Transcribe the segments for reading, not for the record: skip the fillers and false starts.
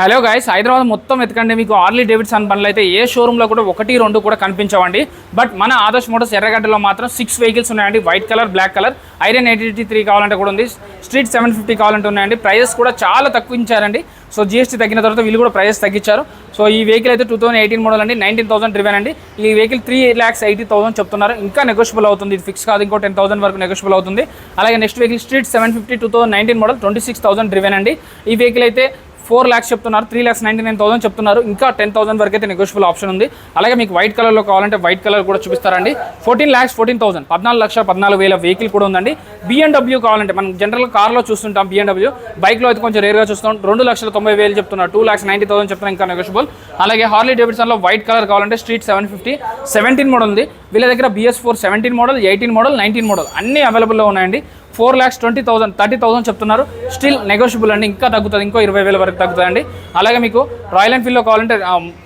Hello guys, Hyderabad మొత్తం ఎతకండి, మీకు హార్లీ డేవిడ్సన్ బండ్లు అయితే ఏ షోరూంలో కూడా 1-2 కూడా కనిపించవండి. బట్ మన ఆదర్శ్ మోటార్స్ ఎర్రగడ్డలో మాత్రం 6 వెహికల్స్ ఉన్నాయండి. White colour, black colour, iron 883 కావాలంటే కూడా ఉంది, స్ట్రీట్ 750 కావాలంటే ఉన్నాయండి. ప్రైజెస్ కూడా చాలా తక్కువ ఇచ్చారండి. సో జిఎస్టీ తగ్గిన తర్వాత వీళ్ళు కూడా ప్రైజెస్ తగ్గించారు. సో ఈ వెహికల్ అయితే 2018 మోడల్ అండి, 19,000 డ్రివెన్ అండి. ఈ వెహికల్ 3,80,000 చెప్తున్నారు. ఇంకా నెగోషియబుల్ అవుతుంది, ఇది ఫిక్స్ కాదు, ఇంకో 10,000 వరకు నెగోషియబుల్ అవుతుంది. అలాగే next vehicle street 750 2019 model 26,000 driven అండి. ఈ వెహికల్ అయితే 4 lakhs చెప్తున్నారు, 3,99,000 చెప్తున్నారు. ఇంకా 10,000 వరకు అయితే నెగోషియబుల్ ఆప్షన్ ఉంది. అలాగే మీకు వైట్ కలర్లో కావాలంటే వైట్ కలర్ కూడా చూపిస్తారండి. 14,14,000 14,14,000 వెహికల్ కూడా ఉందండి. BMW కావాలంటే మనం జనరల్గా కార్లో చూస్తుంటాం, BMW బైక్లో అయితే కొంచెం రేర్గా చూస్తాం. 2,90,000 చెప్తున్నారు, 2,90,000 చెప్తున్నారు, ఇంకా నెగోషియబుల్. అలాగే హార్లీ డేవిడ్సన్లో వైట్ కలర్ కావాలంటే స్ట్రీట్ 750 17 మోడల్ ఉంది. వీళ్ళ దగ్గర BS4 17 మోడల్, 18 మోడల్, 19 మోడల్ అన్నీ అవైలబుల్లో ఉన్నాయండి. 4,20,000 30,000 చెప్తున్నారు. స్టిల్ నెగోషియబుల్ అండి, ఇంకా తగ్గుతుంది, ఇంకో 20,000 వరకు తగ్గుతుందండి. అలాగే మీకు రాయల్ ఎన్ఫీల్డ్లో కావాలంటే,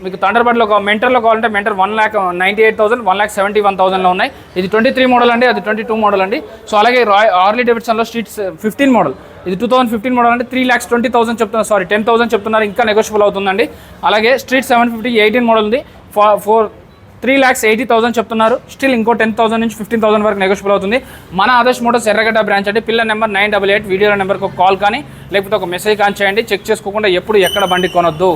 మీకు థండర్బర్డ్లో మెంటర్లో కావాలంటే మెంటర్ 1,98,000 1,71,000లో ఉన్నాయి. ఇది 23 మోడల్ అండి, అది 22 మోడల్ అండి. సో అలాగే హార్లీ డేవిడ్సన్లో స్ట్రీట్ 15 మోడల్, ఇది 2015 మోడల్ అంటే 3,20,000 చెప్తున్నారు, సారీ 10,000 చెప్తున్నారు, ఇంకా నెగోషియబుల్ అవుతుందండి. అలాగే స్ట్రీట్ 750 18 మోడల్ ఉంది, 3,80,000 చెప్తున్నారు. స్టిల్ ఇంకో 10,000 నుంచి 15,000 వరకు నెగోషియబుల్ అవుతుంది. మన ఆదర్శ్ మోటార్స్ ఎర్రగడ్డ బ్రాంచ్ అంటే పిల్లర్ నెంబర్ 988 వీడియో నెంబర్కి ఒక కాల్ కానీ లేకపోతే ఒక మెసేజ్ కానీ చేయండి. చెక్ చేసుకోకుండా ఎప్పుడు ఎక్కడ బండి కొనొద్దు.